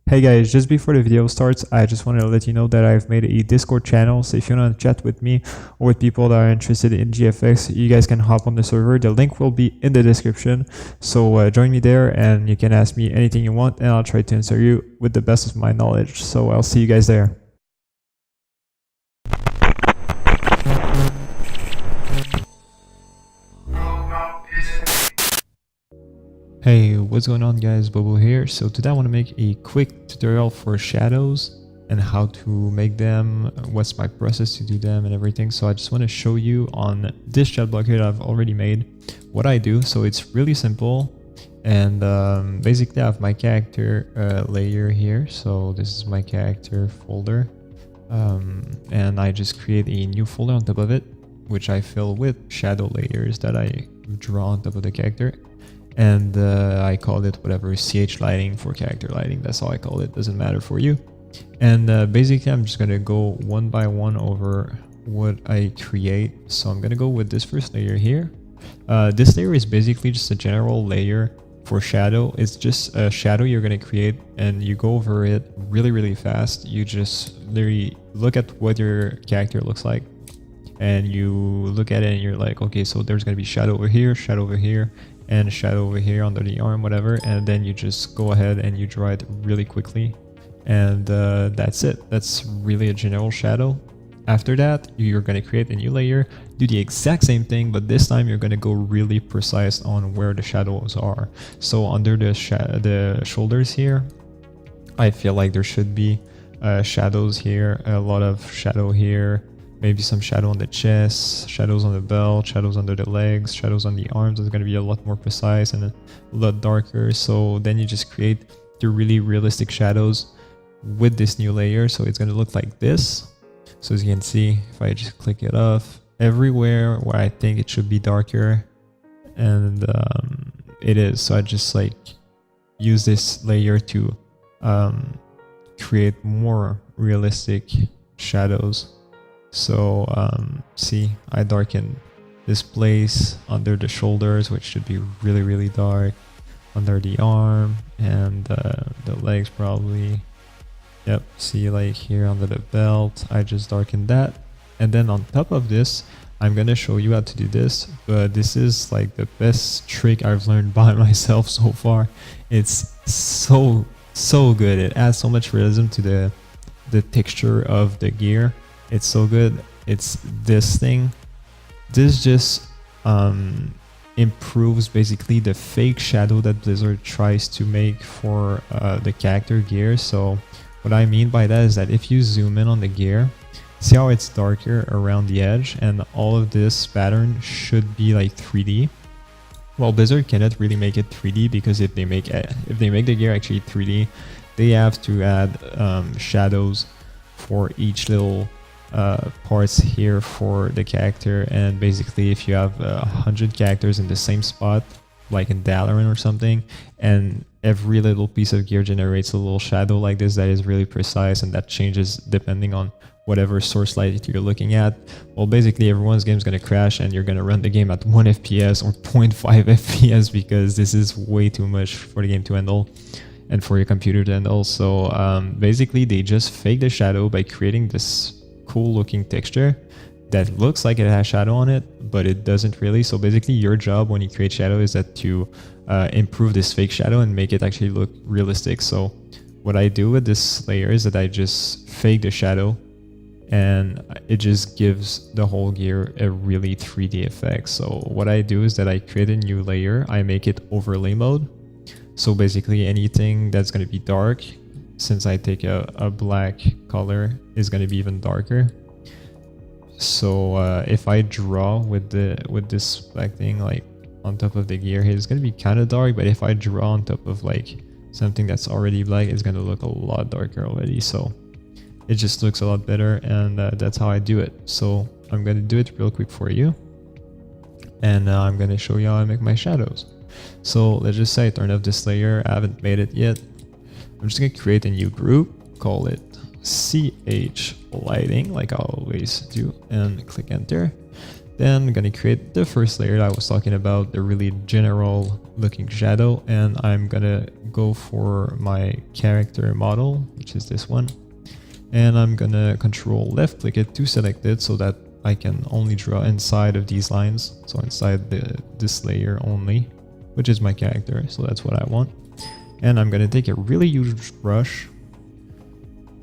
Hey guys, just before the video starts, I just wanted to let you know that I've made a Discord channel, so if you want to chat with me or with people that are interested in GFX, you guys can hop on the server. The link will be in the description, so join me there and you can ask me anything you want and I'll try to answer you with the best of my knowledge. So I'll see you guys there. Hey, what's going on guys, Bobo here. So today I want to make a quick tutorial for shadows and how to make them, what's my process to do them and everything. So I just want to show you on this chat block here that I've already made what I do. So it's really simple, and basically I have my character layer here. So this is my character folder, and I just create a new folder on top of it, which I fill with shadow layers that I draw on top of the character. And I call it whatever, CH lighting for character lighting. That's all I call it, doesn't matter for you. And basically I'm just gonna go one by one over what I create. So I'm gonna go with this first layer here. This layer is basically just a general layer for shadow. It's just a shadow you're gonna create and you go over it really fast. You just literally look at what your character looks like and you look at it and you're like, okay, so there's gonna be shadow over here, and a shadow over here under the arm, whatever, and then you just go ahead and you draw it really quickly, and that's it. That's really a general shadow. After that, you're going to create a new layer, do the exact same thing, but this time you're going to go really precise on where the shadows are. So under the shoulders here, I feel like there should be shadows here, a lot of shadow here, maybe some shadow on the chest, shadows on the belt, shadows under the legs, shadows on the arms. It's going to be a lot more precise and a lot darker. So then you just create the really realistic shadows with this new layer. So it's going to look like this. So as you can see, if I just click it off, everywhere where I think it should be darker, and it is. So I just like use this layer to create more realistic shadows. So see, I darken this place under the shoulders, which should be really dark, under the arm and the legs probably. Yep, see, like here under the belt, I just darkened that. And then on top of this, I'm gonna show you how to do this, but this is like the best trick I've learned by myself so far. It's so good. It adds so much realism to the texture of the gear. It's so good. It's this thing. This just improves basically the fake shadow that Blizzard tries to make for the character gear. So what I mean by that is that if you zoom in on the gear, see how it's darker around the edge, and all of this pattern should be like 3D. Well, Blizzard cannot really make it 3D because if they make the gear actually 3D, they have to add shadows for each little parts here for the character. And basically if you have 100 characters in the same spot, like in Dalaran or something, and every little piece of gear generates a little shadow like this that is really precise, and that changes depending on whatever source light you're looking at, well, basically everyone's game is going to crash and you're going to run the game at 1 FPS or 0.5 FPS because this is way too much for the game to handle and for your computer to handle. So basically they just fake the shadow by creating this cool looking texture that looks like it has shadow on it, but it doesn't really. So basically your job when you create shadow is that to improve this fake shadow and make it actually look realistic. So what I do with this layer is that I just fake the shadow and it just gives the whole gear a really 3D effect. So what I do is that I create a new layer, I make it overlay mode. So basically anything that's going to be dark, since I take a black color, is going to be even darker. So if I draw with this black thing like on top of the gear here, it's going to be kind of dark, but if I draw on top of like something that's already black, it's going to look a lot darker already. So it just looks a lot better, and that's how I do it. So I'm going to do it real quick for you, and I'm going to show you how I make my shadows. So let's just say I turn off this layer. I haven't made it yet. I'm just going to create a new group, call it CH lighting, like I always do, and click enter. Then I'm gonna create the first layer that I was talking about, the really general looking shadow, and I'm gonna go for my character model, which is this one. And I'm gonna control left click it to select it so that I can only draw inside of these lines. So inside this layer only, which is my character. So that's what I want. And I'm gonna take a really huge brush,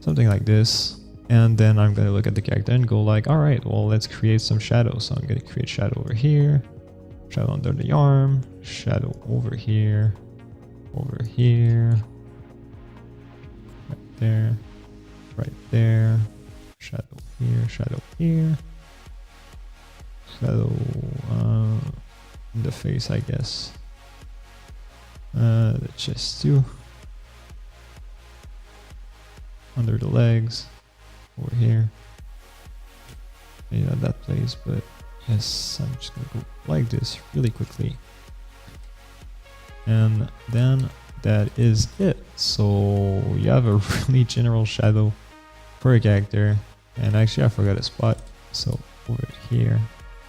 something like this. And then I'm gonna look at the character and go like, all right, well, let's create some shadows. So I'm gonna create shadow over here, shadow under the arm, shadow over here, right there, shadow here, shadow in the face, I guess. The chest too. Under the legs, over here. Maybe not that place, but yes, I'm just gonna go like this really quickly. And then that is it. So you have a really general shadow for a character. And actually I forgot a spot. So over here,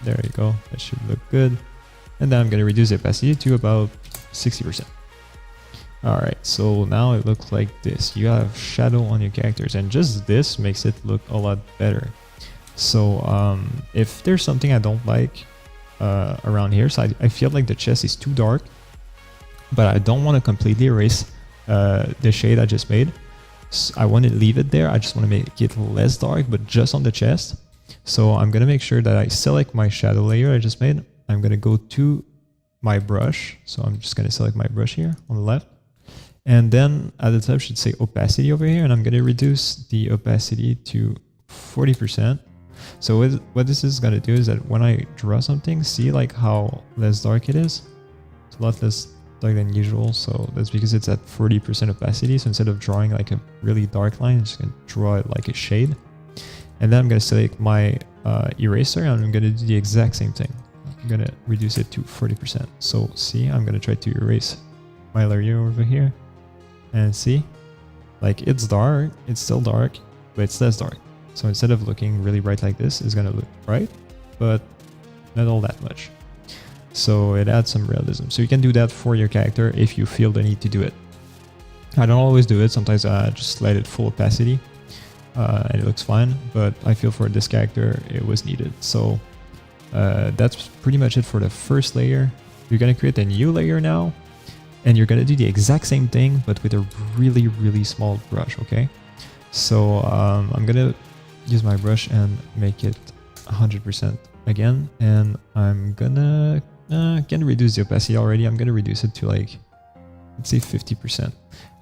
there you go. That should look good. And then I'm gonna reduce the opacity to about 60%. Alright, so now it looks like this. You have shadow on your characters, and just this makes it look a lot better. So if there's something I don't like around here, so I feel like the chest is too dark, but I don't want to completely erase the shade I just made. So I want to leave it there. I just want to make it less dark, but just on the chest. So I'm going to make sure that I select my shadow layer I just made. I'm going to go to my brush. So I'm just going to select my brush here on the left. And then at the top it should say opacity over here, and I'm going to reduce the opacity to 40%. So what this is going to do is that when I draw something, see like how less dark it is? It's a lot less dark than usual, so that's because it's at 40% opacity. So instead of drawing like a really dark line, I'm just going to draw it like a shade. And then I'm going to select my eraser, and I'm going to do the exact same thing. I'm going to reduce it to 40%. So see, I'm going to try to erase my layer over here. And see, like it's dark, it's still dark, but it's less dark. So instead of looking really bright like this, it's gonna look bright, but not all that much. So it adds some realism. So you can do that for your character if you feel the need to do it. I don't always do it. Sometimes I just let it full opacity and it looks fine, but I feel for this character it was needed. So that's pretty much it for the first layer. You're gonna create a new layer now. And you're going to do the exact same thing, but with a really, really small brush, okay? So I'm going to use my brush and make it 100% again. And I'm going to reduce the opacity already. I'm going to reduce it to like, let's say 50%.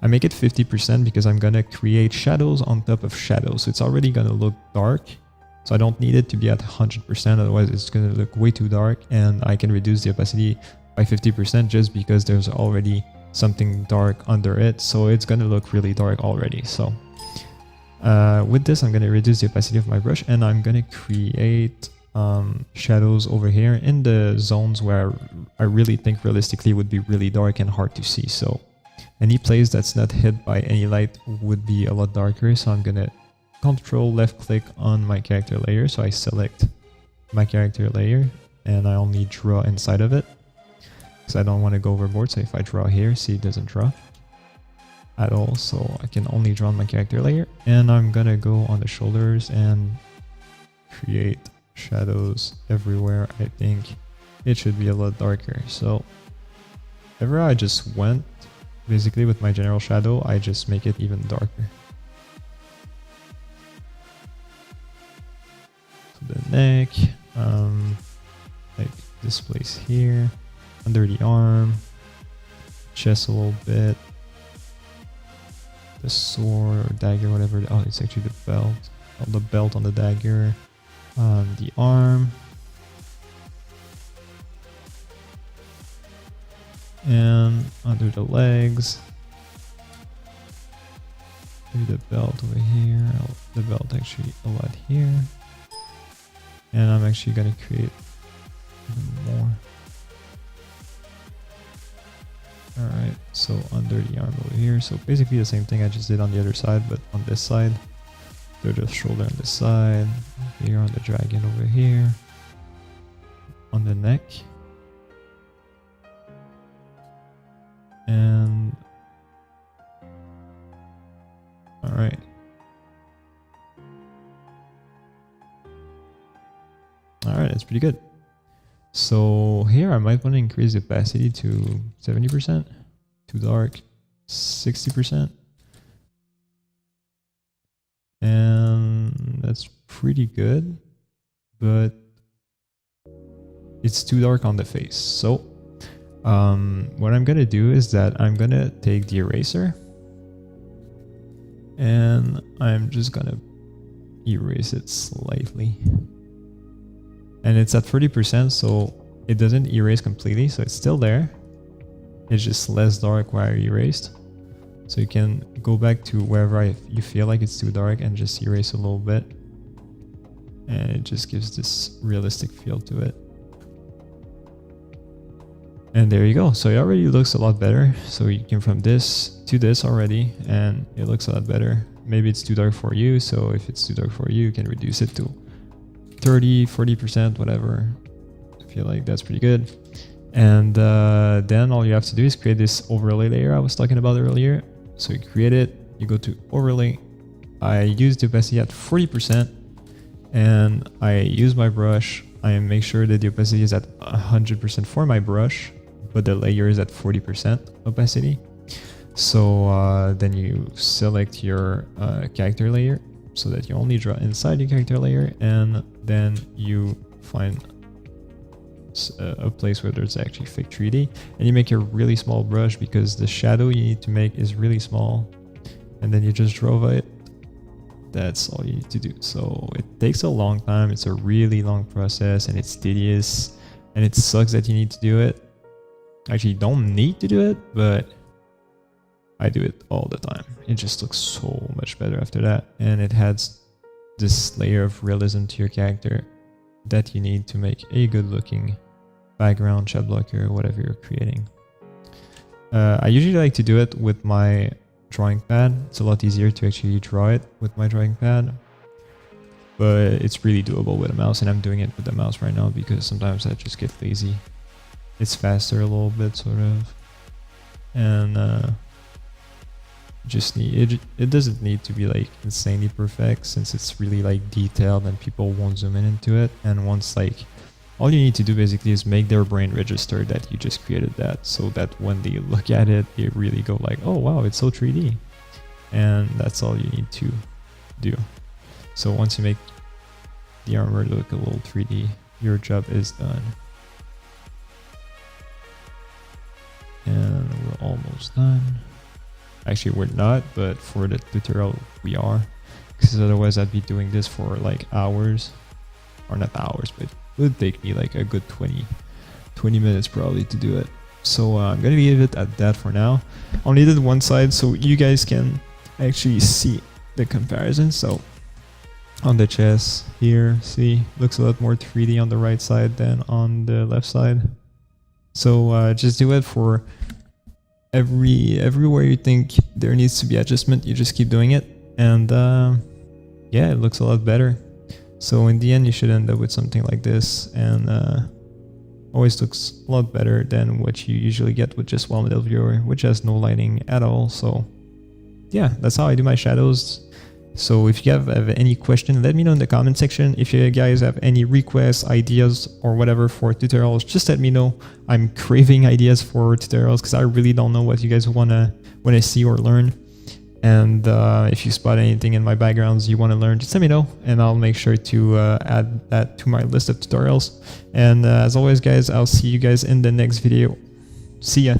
I make it 50% because I'm going to create shadows on top of shadows. So it's already going to look dark. So I don't need it to be at 100%, otherwise it's going to look way too dark. And I can reduce the opacity by 50% just because there's already something dark under it, so it's gonna look really dark already. So with this, I'm gonna reduce the opacity of my brush, and I'm gonna create shadows over here in the zones where I really think realistically would be really dark and hard to see. So any place that's not hit by any light would be a lot darker. So I'm gonna control left click on my character layer. So I select my character layer and I only draw inside of it, because I don't want to go overboard. So if I draw here, see, it doesn't draw at all. So I can only draw on my character layer. And I'm gonna go on the shoulders and create shadows everywhere. I think it should be a lot darker. So everywhere I just went, basically with my general shadow, I just make it even darker. So the neck, like this place here. Under the arm, chest a little bit, the sword or dagger, whatever. Oh, it's actually the belt. Oh, the belt on the dagger, the arm, and under the legs. Maybe the belt over here. Oh, the belt actually a lot here, and I'm actually gonna create even more. Alright, so under the arm over here. So basically the same thing I just did on the other side, but on this side. Do the shoulder on this side. Here on the dragon over here. on the neck. And all right. All right, that's pretty good. So here I might want to increase the opacity to 70%, too dark, 60%. And that's pretty good, but it's too dark on the face. So what I'm gonna do is that I'm gonna take the eraser and I'm just gonna erase it slightly. And it's at 30%, so it doesn't erase completely, so it's still there. It's just less dark while erased. So you can go back to wherever you feel like it's too dark and just erase a little bit. And it just gives this realistic feel to it. And there you go. So it already looks a lot better. So you came from this to this already, and it looks a lot better. Maybe it's too dark for you, so if it's too dark for you, you can reduce it to 30, 40%, whatever. I feel like that's pretty good. And then all you have to do is create this overlay layer I was talking about earlier. So you create it, you go to overlay. I use the opacity at 40%, and I use my brush. I make sure that the opacity is at 100% for my brush, but the layer is at 40% opacity. So then you select your character layer so that you only draw inside your character layer, and then you find a place where there's actually fake 3D, and you make a really small brush because the shadow you need to make is really small, and then you just draw it. That's all you need to do. So it takes a long time. It's a really long process, and it's tedious, and it sucks that you need to do it. Actually, you don't need to do it, but I do it all the time. It just looks so much better after that, and it adds this layer of realism to your character that you need to make a good looking background, shadow blocker, whatever you're creating. I usually like to do it with my drawing pad. It's a lot easier to actually draw it with my drawing pad, but it's really doable with a mouse, and I'm doing it with the mouse right now because sometimes I just get lazy. It's faster a little bit, sort of, and just need it doesn't need to be like insanely perfect, since it's really like detailed and people won't zoom in into it. And once, like, all you need to do basically is make their brain register that you just created that, so that when they look at it, they really go like, oh wow, it's so 3D. And that's all you need to do. So once you make the armor look a little 3D, your job is done. And we're almost done. Actually, we're not, but for the tutorial, we are. Because otherwise, I'd be doing this for like hours. Or not hours, but it would take me like a good 20 minutes probably to do it. So I'm going to leave it at that for now. Only did one side so you guys can actually see the comparison. So on the chest here, see, looks a lot more 3D on the right side than on the left side. So just do it for everywhere you think there needs to be adjustment. You just keep doing it, and yeah, it looks a lot better. So in the end, you should end up with something like this, and always looks a lot better than what you usually get with just one middle viewer, which has no lighting at all. So yeah, that's how I do my shadows. So if you have any question, let me know in the comment section. If you guys have any requests, ideas, or whatever for tutorials, just let me know. I'm craving ideas for tutorials because I really don't know what you guys wanna see or learn. And if you spot anything in my backgrounds you want to learn, just let me know, and I'll make sure to add that to my list of tutorials. And as always, guys, I'll see you guys in the next video. See ya.